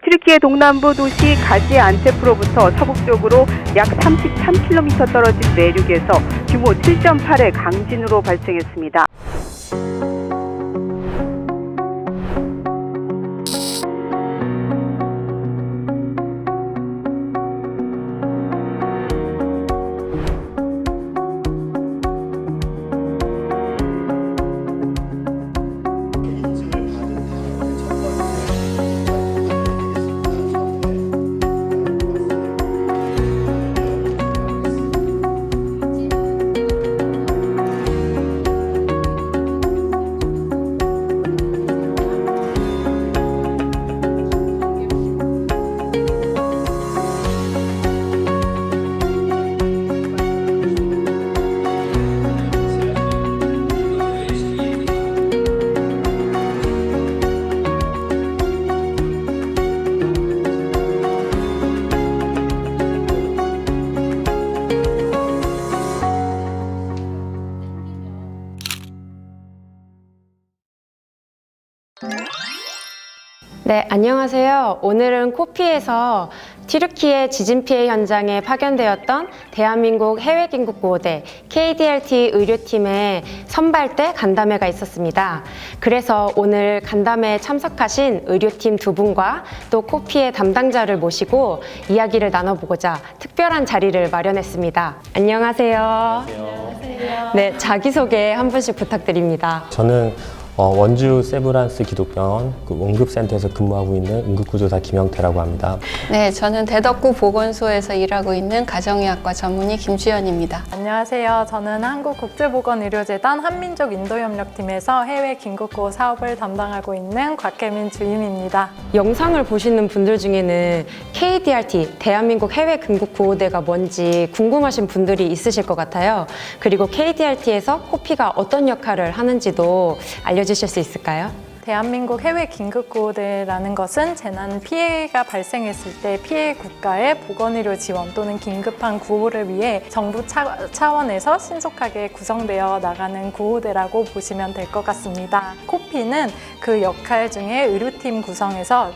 튀르키예 동남부 도시 가지안테프로부터 서북쪽으로 약 33km 떨어진 내륙에서 규모 7.8의 강진으로 발생했습니다. 네, 안녕하세요. 오늘은 코피에서 튀르키예 지진 피해 현장에 파견되었던 대한민국 해외긴급구호대 KDRT 의료팀의 선발대 간담회가 있었습니다. 그래서 오늘 간담회에 참석하신 의료팀 두 분과 또 코피의 담당자를 모시고 이야기를 나눠보고자 특별한 자리를 마련했습니다. 안녕하세요. 안녕하세요. 네, 자기소개 한 분씩 부탁드립니다. 저는 원주 세브란스 기독병원 응급센터에서 근무하고 있는 응급구조사 김영태라고 합니다. 네, 저는 대덕구 보건소에서 일하고 있는 가정의학과 전문의 김주연입니다. 안녕하세요. 저는 한국국제보건의료재단 한민족인도협력팀에서 해외 긴급구호 사업을 담당하고 있는 곽혜민 주임입니다. 영상을 보시는 분들 중에는 KDRT, 대한민국 해외긴급구호대가 뭔지 궁금하신 분들이 있으실 것 같아요. 그리고 KDRT에서 코피가 어떤 역할을 하는지도 알려주실 수 있을까요? 대한민국 해외 긴급구호대라는 것은 재난 피해가 발생했을 때 피해 국가의 보건의료 지원 또는 긴급한 구호를 위해 정부 차원에서 신속하게 구성되어 나가는 구호대라고 보시면 될 것 같습니다. 코피는 그 역할 중에 의료팀 구성에서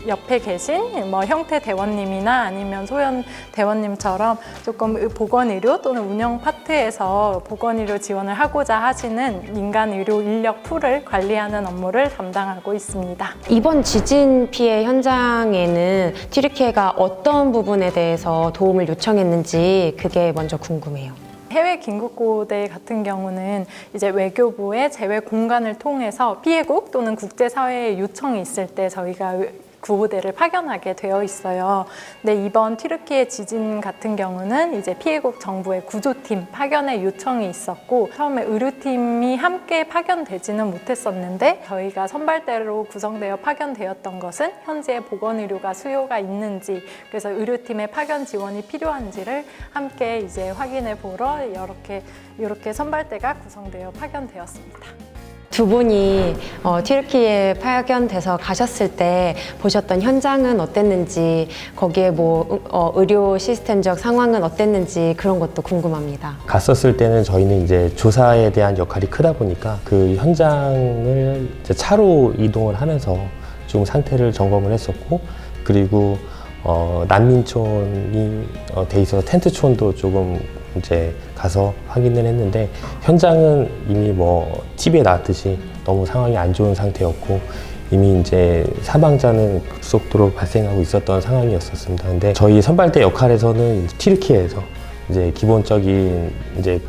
옆에 계신 형태 대원님이나 아니면 소연 대원님처럼 조금 보건의료 또는 운영 파트에서 보건의료 지원을 하고자 하시는 민간 의료 인력 풀을 관리하는 업무를 담당하고 있습니다. 이번 지진 피해 현장에는 튀르키예가 어떤 부분에 대해서 도움을 요청했는지 그게 먼저 궁금해요. 해외 긴급구호대 같은 경우는 이제 외교부의 제외 공간을 통해서 피해국 또는 국제사회의 요청이 있을 때 저희가 구호대를 파견하게 되어 있어요. 근데 이번 튀르키예 지진 같은 경우는 이제 피해국 정부의 구조팀 파견의 요청이 있었고 처음에 의료팀이 함께 파견되지는 못했었는데 저희가 선발대로 구성되어 파견되었던 것은 현재 보건의료가 수요가 있는지 그래서 의료팀의 파견 지원이 필요한지를 함께 이제 확인해 보러 이렇게 선발대가 구성되어 파견되었습니다. 두 분이 튀르키예에 파견돼서 가셨을 때 보셨던 현장은 어땠는지 거기에 의료 시스템적 상황은 어땠는지 그런 것도 궁금합니다. 갔었을 때는 저희는 이제 조사에 대한 역할이 크다 보니까 그 현장을 이제 차로 이동을 하면서 좀 상태를 점검을 했었고 그리고 난민촌이 돼 있어서 텐트촌도 조금 이제 가서 확인을 했는데 현장은 이미 TV에 나왔듯이 너무 상황이 안 좋은 상태였고 이미 이제 사망자는 급속도로 발생하고 있었던 상황이었습니다. 근데 저희 선발대 역할에서는 튀르키예에서 이제 기본적인 이제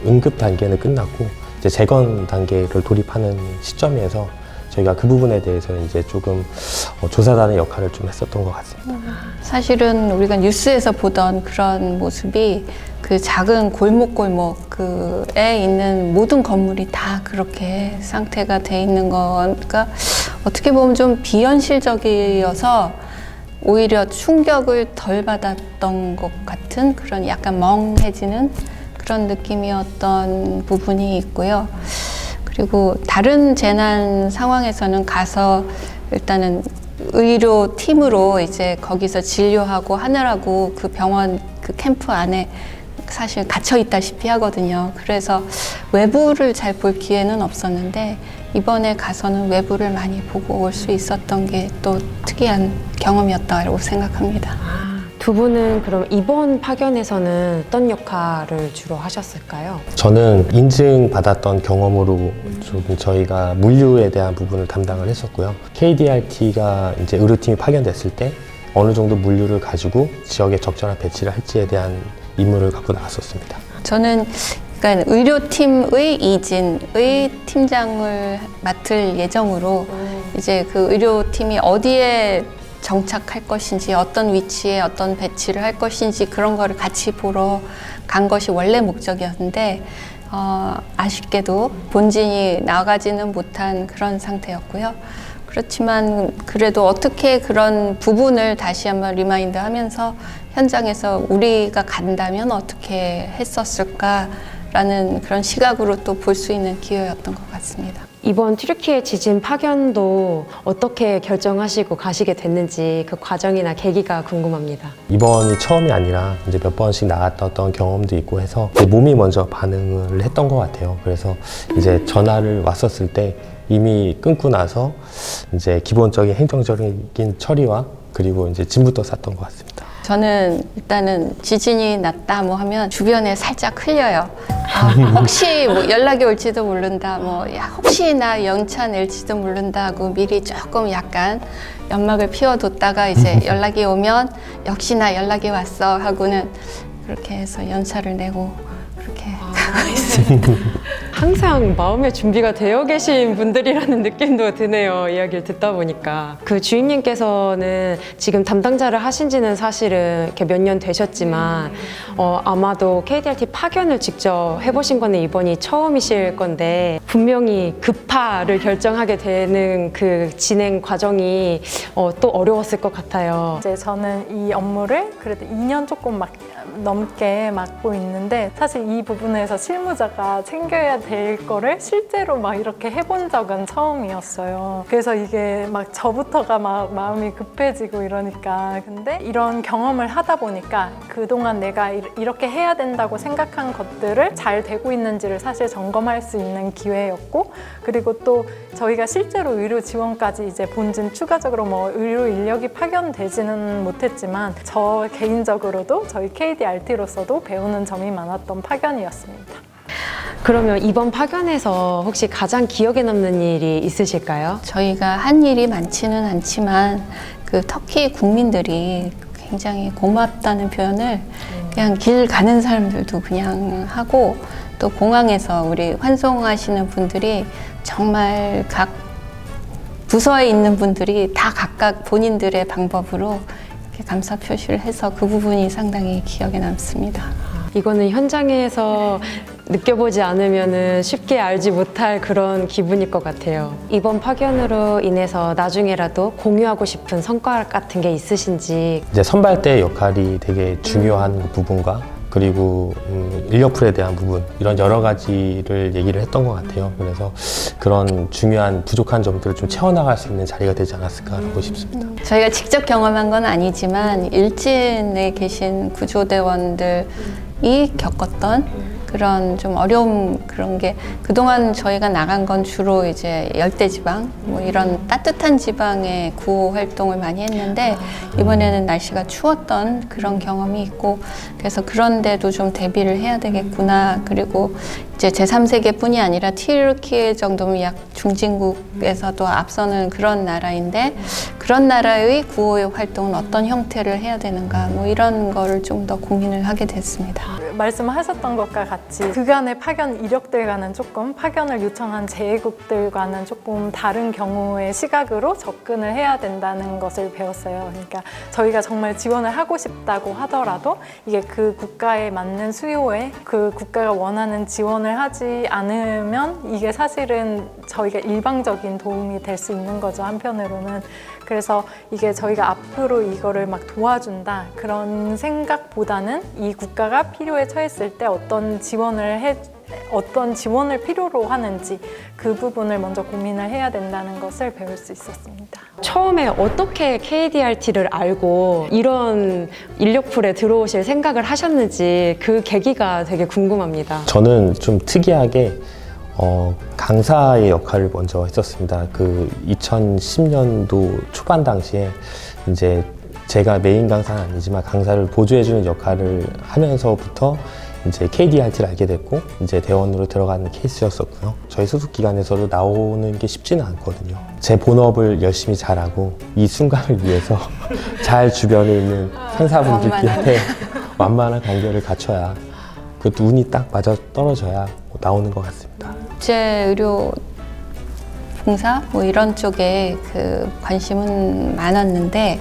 응급 단계는 끝났고 이제 재건 단계를 돌입하는 시점에서 저희가 그 부분에 대해서 이제 조금 조사단의 역할을 좀 했었던 것 같습니다. 사실은 우리가 뉴스에서 보던 그런 모습이 그 작은 골목에 있는 모든 건물이 다 그렇게 상태가 돼 있는 거니까 어떻게 보면 좀 비현실적이어서 오히려 충격을 덜 받았던 것 같은 그런 약간 멍해지는 그런 느낌이었던 부분이 있고요. 그리고 다른 재난 상황에서는 가서 일단은 의료팀으로 이제 거기서 진료하고 하느라고 그 병원 그 캠프 안에 사실 갇혀 있다시피 하거든요. 그래서 외부를 잘 볼 기회는 없었는데 이번에 가서는 외부를 많이 보고 올 수 있었던 게 또 특이한 경험이었다고 생각합니다. 두 분은 그럼 이번 파견에서는 어떤 역할을 주로 하셨을까요? 저는 인증받았던 경험으로 좀 저희가 물류에 대한 부분을 담당을 했었고요. KDRT가 이제 의료팀이 파견됐을 때 어느 정도 물류를 가지고 지역에 적절한 배치를 할지에 대한 임무를 갖고 나왔었습니다. 저는 그러니까 의료팀의 이진의 팀장을 맡을 예정으로 이제 그 의료팀이 어디에 정착할 것인지, 어떤 위치에 어떤 배치를 할 것인지 그런 거를 같이 보러 간 것이 원래 목적이었는데 아쉽게도 본진이 나가지는 못한 그런 상태였고요. 그렇지만 그래도 어떻게 그런 부분을 다시 한번 리마인드 하면서 현장에서 우리가 간다면 어떻게 했었을까라는 그런 시각으로 또 볼 수 있는 기회였던 것 같습니다. 이번 튀르키예 지진 파견도 어떻게 결정하시고 가시게 됐는지 그 과정이나 계기가 궁금합니다. 이번이 처음이 아니라 이제 몇 번씩 나갔던 경험도 있고 해서 제 몸이 먼저 반응을 했던 것 같아요. 그래서 이제 전화를 왔었을 때 이미 끊고 나서 이제 기본적인 행정적인 처리와 그리고 이제 짐부터 쌌던 것 같습니다. 저는 일단은 지진이 났다 뭐 하면 주변에 살짝 흘려요. 혹시 뭐 연락이 올지도 모른다, 혹시 나 연차 낼지도 모른다 하고 미리 조금 약간 연막을 피워뒀다가 이제 연락이 오면 역시나 연락이 왔어 하고는 그렇게 해서 연차를 내고 그렇게 가고 있습니다. 항상 마음의 준비가 되어 계신 분들이라는 느낌도 드네요. 이야기를 듣다 보니까. 그 주임님께서는 지금 담당자를 하신 지는 사실은 이렇게 몇 년 되셨지만 아마도 KDRT 파견을 직접 해보신 거는 이번이 처음이실 건데 분명히 급파를 결정하게 되는 그 진행 과정이 또 어려웠을 것 같아요. 이제 저는 이 업무를 그래도 2년 조금 넘게 맡고 있는데 사실 이 부분에서 실무자가 챙겨야 될 거를 실제로 막 이렇게 해본 적은 처음이었어요. 그래서 이게 막 저부터가 막 마음이 급해지고 이러니까 근데 이런 경험을 하다 보니까 그동안 내가 이렇게 해야 된다고 생각한 것들을 잘 되고 있는지를 사실 점검할 수 있는 기회였고 그리고 또 저희가 실제로 의료 지원까지 이제 본진 추가적으로 뭐 의료 인력이 파견되지는 못했지만 저 개인적으로도 저희 KDRT로서도 배우는 점이 많았던 파견이었습니다. 그러면 이번 파견에서 혹시 가장 기억에 남는 일이 있으실까요? 저희가 한 일이 많지는 않지만 그 터키 국민들이 굉장히 고맙다는 표현을 그냥 길 가는 사람들도 그냥 하고 또 공항에서 우리 환송하시는 분들이 정말 각 부서에 있는 분들이 다 각각 본인들의 방법으로 이렇게 감사 표시를 해서 그 부분이 상당히 기억에 남습니다. 이거는 현장에서 느껴보지 않으면 쉽게 알지 못할 그런 기분일 것 같아요. 이번 파견으로 인해서 나중에라도 공유하고 싶은 성과 같은 게 있으신지. 이제 선발대 역할이 되게 중요한 부분과 그리고 인력풀에 대한 부분 이런 여러 가지를 얘기를 했던 것 같아요. 그래서 그런 중요한 부족한 점들을 좀 채워나갈 수 있는 자리가 되지 않았을까라고 싶습니다. 저희가 직접 경험한 건 아니지만 일진에 계신 구조대원들이 겪었던 그런 좀 어려움 그런 게 그동안 저희가 나간 건 주로 이제 열대지방 뭐 이런 따뜻한 지방의 구호 활동을 많이 했는데 이번에는 날씨가 추웠던 그런 경험이 있고 그래서 그런데도 좀 대비를 해야 되겠구나. 그리고 이제 제3세계뿐이 아니라 튀르키예 정도면 약 중진국에서도 앞서는 그런 나라인데 그런 나라의 구호의 활동은 어떤 형태를 해야 되는가 뭐 이런 거를 좀 더 고민을 하게 됐습니다. 말씀하셨던 것과 같이 그간의 파견 이력들과는 조금 파견을 요청한 재외국들과는 조금 다른 경우의 시각으로 접근을 해야 된다는 것을 배웠어요. 그러니까 저희가 정말 지원을 하고 싶다고 하더라도 이게 그 국가에 맞는 수요에 그 국가가 원하는 지원을 하지 않으면 이게 사실은 저희가 일방적인 도움이 될 수 있는 거죠. 한편으로는. 그래서 이게 저희가 앞으로 이거를 막 도와준다 그런 생각보다는 이 국가가 필요에 처했을 때 어떤 지원을 필요로 하는지 그 부분을 먼저 고민을 해야 된다는 것을 배울 수 있었습니다. 처음에 어떻게 KDRT를 알고 이런 인력풀에 들어오실 생각을 하셨는지 그 계기가 되게 궁금합니다. 저는 좀 특이하게 강사의 역할을 먼저 했었습니다. 그 2010년도 초반 당시에 이제 제가 메인 강사는 아니지만 강사를 보조해주는 역할을 하면서부터 이제 KDRT를 알게 됐고 이제 대원으로 들어가는 케이스였었고요. 저희 소속 기관에서도 나오는 게 쉽지는 않거든요. 제 본업을 열심히 잘하고 이 순간을 위해서 잘 주변에 있는 상사분들끼리 완만한 관계를 갖춰야 그것도 운이 딱 맞아 떨어져야 나오는 것 같습니다. 국제의료 봉사 뭐 이런 쪽에 그 관심은 많았는데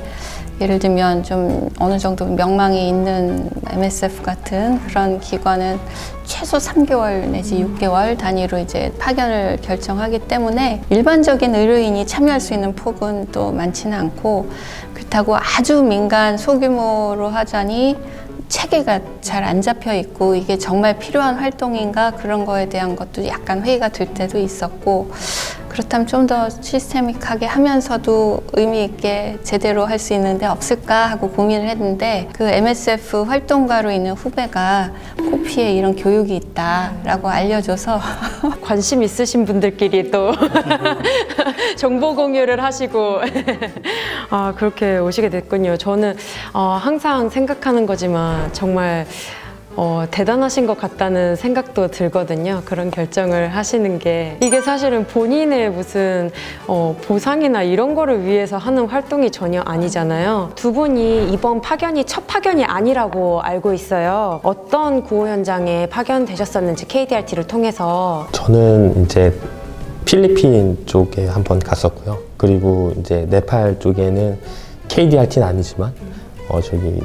예를 들면 좀 어느 정도 명망이 있는 MSF 같은 그런 기관은 최소 3개월 내지 6개월 단위로 이제 파견을 결정하기 때문에 일반적인 의료인이 참여할 수 있는 폭은 또 많지는 않고 그렇다고 아주 민간 소규모로 하자니 체계가 잘 안 잡혀 있고 이게 정말 필요한 활동인가 그런 거에 대한 것도 약간 회의가 들 때도 있었고 그렇다면 좀 더 시스테믹하게 하면서도 의미 있게 제대로 할 수 있는데 없을까 하고 고민을 했는데 그 MSF 활동가로 있는 후배가 코피에 이런 교육이 있다라고 알려줘서 관심 있으신 분들끼리 또 정보 공유를 하시고 아, 그렇게 오시게 됐군요. 저는 항상 생각하는 거지만 정말 대단하신 것 같다는 생각도 들거든요. 그런 결정을 하시는 게 이게 사실은 본인의 무슨 보상이나 이런 거를 위해서 하는 활동이 전혀 아니잖아요. 두 분이 이번 파견이 첫 파견이 아니라고 알고 있어요. 어떤 구호 현장에 파견되셨었는지 KDRT를 통해서. 저는 이제 필리핀 쪽에 한번 갔었고요. 그리고 이제 네팔 쪽에는 KDRT는 아니지만 저기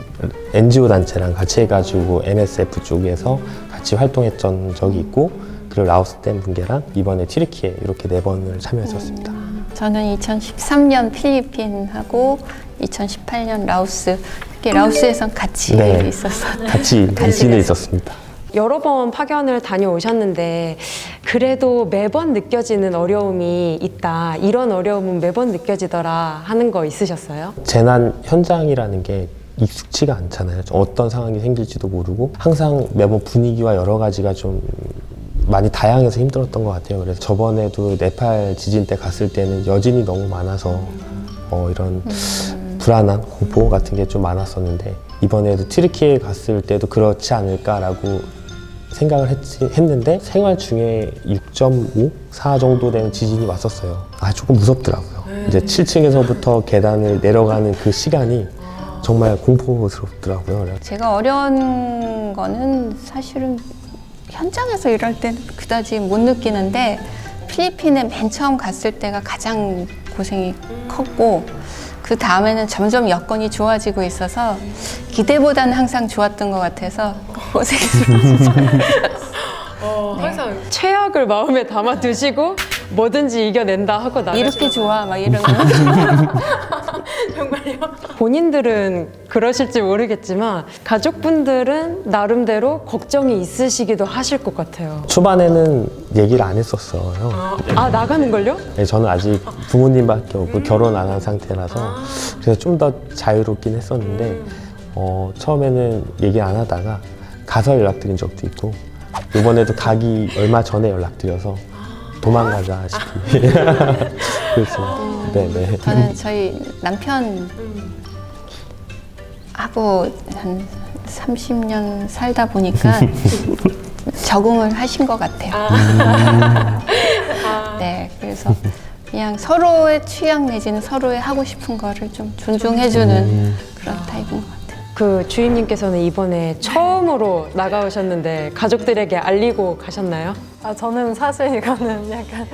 NGO 단체랑 같이 해가지고 MSF 쪽에서 같이 활동했던 적이 있고 그리고 라오스 댐 붕괴랑 이번에 튀르키예 이렇게 4번을 참여했었습니다. 저는 2013년 필리핀하고 2018년 라오스 특히 라오스에선 같이 네. 있었어요. 같이 있기는 있었습니다. 여러 번 파견을 다녀오셨는데 그래도 매번 느껴지는 어려움이 있다. 이런 어려움은 매번 느껴지더라 하는 거 있으셨어요? 재난 현장이라는 게 익숙치가 않잖아요. 어떤 상황이 생길지도 모르고 항상 매번 분위기와 여러 가지가 좀 많이 다양해서 힘들었던 것 같아요. 그래서 저번에도 네팔 지진 때 갔을 때는 여진이 너무 많아서 이런 불안한 공포 같은 게 좀 많았었는데 이번에도 튀르키예 갔을 때도 그렇지 않을까라고 생각을 했는데 생활 중에 6.5, 4 정도 되는 지진이 왔었어요. 조금 무섭더라고요. 이제 7층에서부터 계단을 내려가는 그 시간이 정말 공포스럽더라고요. 제가 어려운 거는 사실은 현장에서 일할 때는 그다지 못 느끼는데 필리핀에 맨 처음 갔을 때가 가장 고생이 컸고 그 다음에는 점점 여건이 좋아지고 있어서 기대보다는 항상 좋았던 것 같아서 고생스러웠어요. 항상 최악을 마음에 담아 두시고 뭐든지 이겨낸다 하고 나가시는 이렇게 좋아 막 이러면 정말요? 본인들은 그러실지 모르겠지만 가족분들은 나름대로 걱정이 있으시기도 하실 것 같아요. 초반에는 얘기를 안 했었어요. 나가는 걸요? 네, 저는 아직 부모님밖에 없고 결혼 안 한 상태라서 그래서 좀 더 자유롭긴 했었는데 처음에는 얘기 안 하다가 가서 연락드린 적도 있고 이번에도 가기 얼마 전에 연락드려서 도망가자 싶이 그렇죠. 네네. 저는 저희 남편하고 한 30년 살다 보니까 적응을 하신 것 같아요. 네, 그래서 그냥 서로의 취향 내지는 서로의 하고 싶은 거를 좀 존중해주는 그런 타입인 것 같아요. 그 주임님께서는 이번에 처음으로 나가오셨는데 가족들에게 알리고 가셨나요? 저는 사실 이거는 약간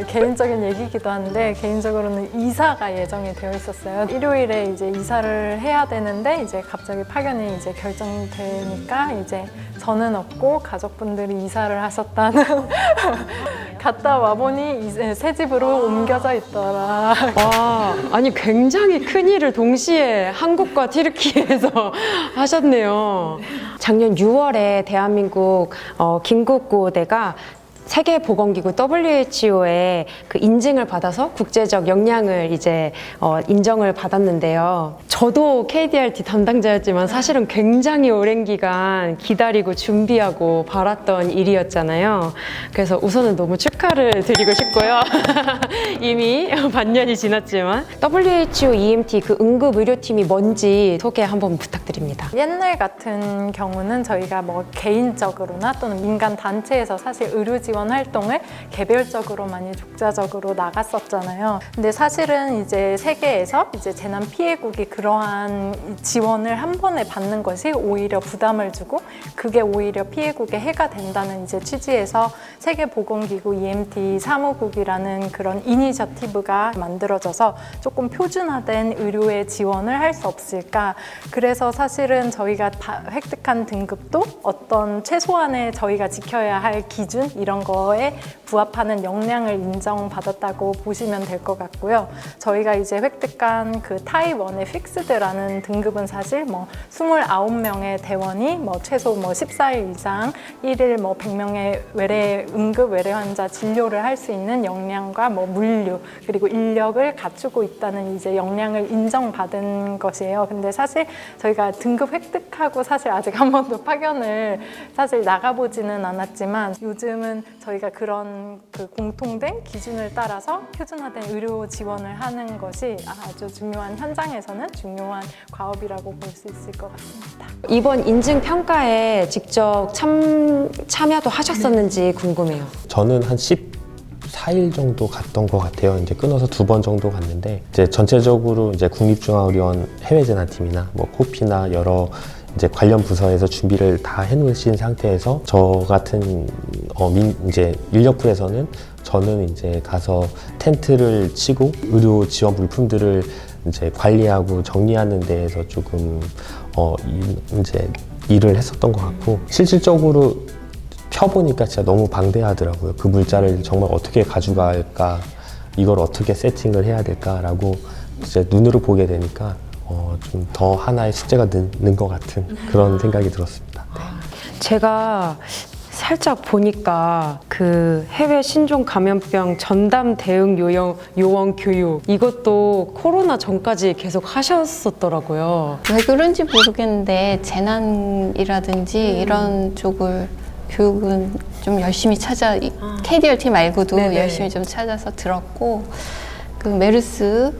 개인적인 얘기이기도 한데 개인적으로는 이사가 예정이 되어 있었어요. 일요일에 이제 이사를 해야 되는데 이제 갑자기 파견이 이제 결정되니까 이제 저는 없고 가족분들이 이사를 하셨다는 갔다 와보니 이제 새 집으로 옮겨져 있더라. 와, 아니 굉장히 큰 일을 동시에 한국과 튀르키예에서 하셨네요. 작년 6월에 대한민국 긴급구호대가 세계보건기구 WHO의 그 인증을 받아서 국제적 역량을 이제 인정을 받았는데요. 저도 KDRT 담당자였지만 사실은 굉장히 오랜 기간 기다리고 준비하고 바랐던 일이었잖아요. 그래서 우선은 너무 축하를 드리고 싶고요. 이미 반년이 지났지만 WHO EMT 그 응급의료팀이 뭔지 소개 한번 부탁드립니다. 옛날 같은 경우는 저희가 뭐 개인적으로나 또는 민간 단체에서 사실 의료 지원 활동을 개별적으로 많이 독자적으로 나갔었잖아요. 근데 사실은 이제 세계에서 이제 재난 피해국이 그러한 지원을 한 번에 받는 것이 오히려 부담을 주고 그게 오히려 피해국에 해가 된다는 이제 취지에서 세계보건기구 EMT 사무국이라는 그런 이니셔티브가 만들어져서 조금 표준화된 의료의 지원을 할 수 없을까. 그래서 사실은 저희가 획득한 등급도 어떤 최소한의 저희가 지켜야 할 기준 이런 거에 부합하는 역량을 인정받았다고 보시면 될 것 같고요. 저희가 이제 획득한 그 타입 1의 픽스드라는 등급은 사실 뭐 29명의 대원이 뭐 최소 뭐 14일 이상 1일 뭐 100명의 응급 외래 환자 진료를 할 수 있는 역량과 뭐 물류 그리고 인력을 갖추고 있다는 이제 역량을 인정받은 것이에요. 근데 사실 저희가 등급 획득하고 사실 아직 한 번도 파견을 사실 나가보지는 않았지만 요즘은 저희가 그런 그 공통된 기준을 따라서 표준화된 의료 지원을 하는 것이 아주 중요한 현장에서는 중요한 과업이라고 볼 수 있을 것 같습니다. 이번 인증 평가에 직접 참여도 하셨었는지 궁금해요. 저는 한 14일 정도 갔던 것 같아요. 이제 끊어서 2번 정도 갔는데 이제 전체적으로 이제 국립중앙의료원 해외재난팀이나 뭐 코피나 여러 이제 관련 부서에서 준비를 다 해놓으신 상태에서 저 같은 이제 인력풀에서는 저는 이제 가서 텐트를 치고 의료 지원 물품들을 이제 관리하고 정리하는 데에서 조금 이제 일을 했었던 것 같고 실질적으로 펴보니까 진짜 너무 방대하더라고요. 그 물자를 정말 어떻게 가져갈까, 이걸 어떻게 세팅을 해야 될까라고 이제 눈으로 보게 되니까 좀 더 하나의 숙제가 는 것 같은 그런 생각이 들었습니다. 네. 제가 살짝 보니까 그 해외 신종 감염병 전담 대응 요원 교육 이것도 코로나 전까지 계속 하셨었더라고요. 왜 그런지 모르겠는데 재난이라든지 이런 쪽을 교육은 좀 열심히 KDRT 말고도 네네. 열심히 좀 찾아서 들었고 그 메르스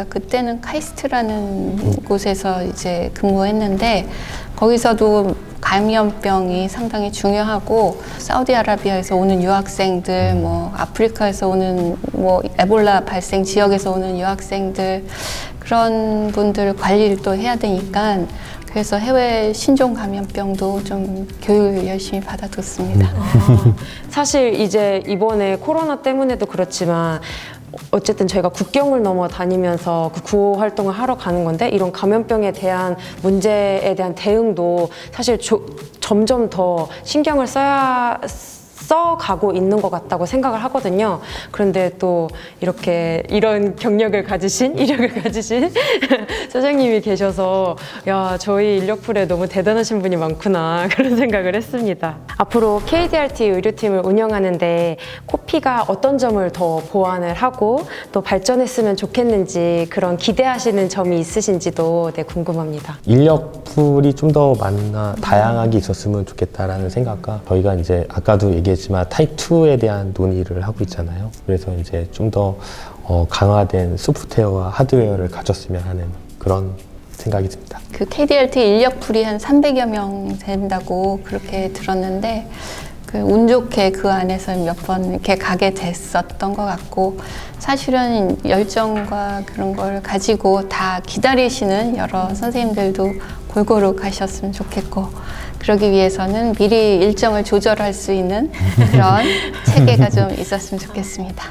그때는 카이스트라는 곳에서 이제 근무했는데 거기서도 감염병이 상당히 중요하고 사우디아라비아에서 오는 유학생들 뭐 아프리카에서 오는 뭐 에볼라 발생 지역에서 오는 유학생들 그런 분들 관리를 또 해야 되니까 그래서 해외 신종 감염병도 좀 교육을 열심히 받아뒀습니다. 사실 이제 이번에 코로나 때문에도 그렇지만 어쨌든 저희가 국경을 넘어 다니면서 그 구호 활동을 하러 가는 건데 이런 감염병에 대한 문제에 대한 대응도 사실 점점 더 신경을 써가고 있는 것 같다고 생각을 하거든요. 그런데 또 이런 이력을 가지신 소장님이 계셔서 야 저희 인력풀에 너무 대단하신 분이 많구나 그런 생각을 했습니다. 앞으로 KDRT 의료팀을 운영하는데 코피가 어떤 점을 더 보완을 하고 또 발전했으면 좋겠는지 그런 기대하시는 점이 있으신지도 궁금합니다. 인력풀이 좀 더 다양하게 있었으면 좋겠다라는 생각과 저희가 이제 아까도 얘기했지만 타입 2에 대한 논의를 하고 있잖아요. 그래서 이제 좀 더 강화된 소프트웨어와 하드웨어를 가졌으면 하는 그런 생각이 듭니다. 그 KDRT 인력풀이 한 300여 명 된다고 그렇게 들었는데 운 좋게 그 안에서 몇 번 이렇게 가게 됐었던 것 같고 사실은 열정과 그런 걸 가지고 다 기다리시는 여러 선생님들도 골고루 가셨으면 좋겠고 그러기 위해서는 미리 일정을 조절할 수 있는 그런 체계가 좀 있었으면 좋겠습니다.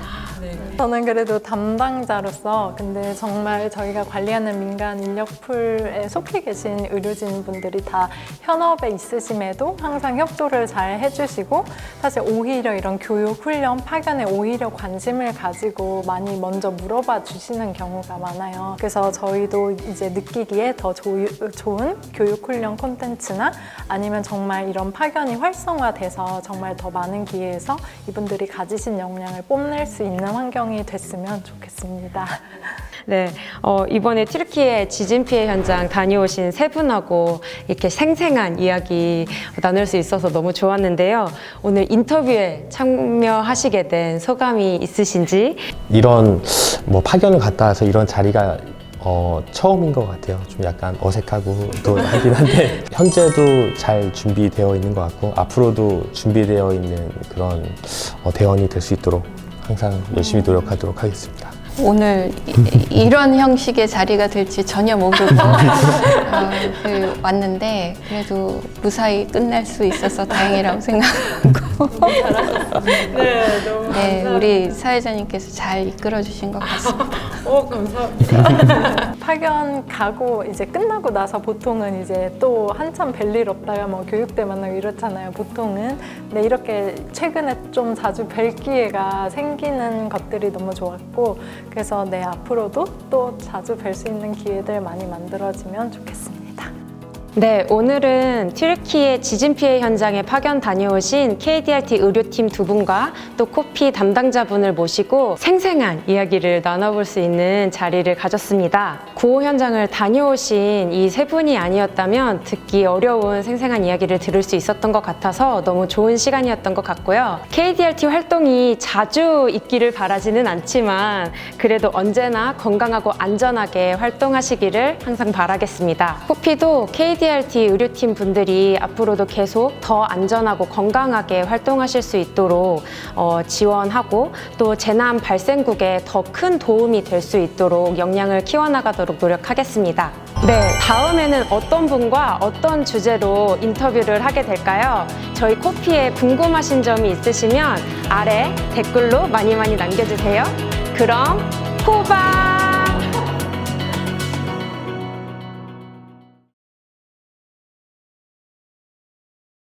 저는 그래도 담당자로서 근데 정말 저희가 관리하는 민간 인력풀에 속해 계신 의료진 분들이 다 현업에 있으심에도 항상 협조를 잘 해주시고 사실 오히려 이런 교육, 훈련, 파견에 오히려 관심을 가지고 많이 먼저 물어봐 주시는 경우가 많아요. 그래서 저희도 이제 느끼기에 더 좋은 교육, 훈련 콘텐츠나 아니면 정말 이런 파견이 활성화돼서 정말 더 많은 기회에서 이분들이 가지신 역량을 뽐낼 수 있는 환경이 됐으면 좋겠습니다. 네, 이번에 튀르키예 지진 피해 현장 다녀오신 세 분하고 이렇게 생생한 이야기 나눌 수 있어서 너무 좋았는데요. 오늘 인터뷰에 참여하시게 된 소감이 있으신지? 이런 뭐 파견을 갔다 와서 이런 자리가 처음인 것 같아요. 좀 약간 어색하고 또 하긴 한데 현재도 잘 준비되어 있는 것 같고 앞으로도 준비되어 있는 그런 대원이 될 수 있도록 항상 열심히 노력하도록 하겠습니다. 오늘 이런 형식의 자리가 될지 전혀 모르고 왔는데 그래도 무사히 끝날 수 있어서 다행이라고 생각하고 네, 너무 네, 우리 사회자님께서 잘 이끌어 주신 것 같습니다. 감사합니다. 파견 가고 이제 끝나고 나서 보통은 이제 또 한참 뵐일 없다가 뭐 교육대 만나고 이렇잖아요. 보통은. 근데 이렇게 최근에 좀 자주 뵐 기회가 생기는 것들이 너무 좋았고 그래서 네, 앞으로도 또 자주 뵐 수 있는 기회들 많이 만들어지면 좋겠습니다. 네, 오늘은 튀르키예 지진 피해 현장에 파견 다녀오신 KDRT 의료팀 두 분과 또 코피 담당자분을 모시고 생생한 이야기를 나눠볼 수 있는 자리를 가졌습니다. 구호 현장을 다녀오신 이 세 분이 아니었다면 듣기 어려운 생생한 이야기를 들을 수 있었던 것 같아서 너무 좋은 시간이었던 것 같고요. KDRT 활동이 자주 있기를 바라지는 않지만 그래도 언제나 건강하고 안전하게 활동하시기를 항상 바라겠습니다. 코피도 KDRT 의료팀 분들이 앞으로도 계속 더 안전하고 건강하게 활동하실 수 있도록 지원하고 또 재난 발생국에 더 큰 도움이 될 수 있도록 역량을 키워나가도록 노력하겠습니다. 네, 다음에는 어떤 분과 어떤 주제로 인터뷰를 하게 될까요? 저희 코피에 궁금하신 점이 있으시면 아래 댓글로 많이 남겨주세요. 그럼 포바!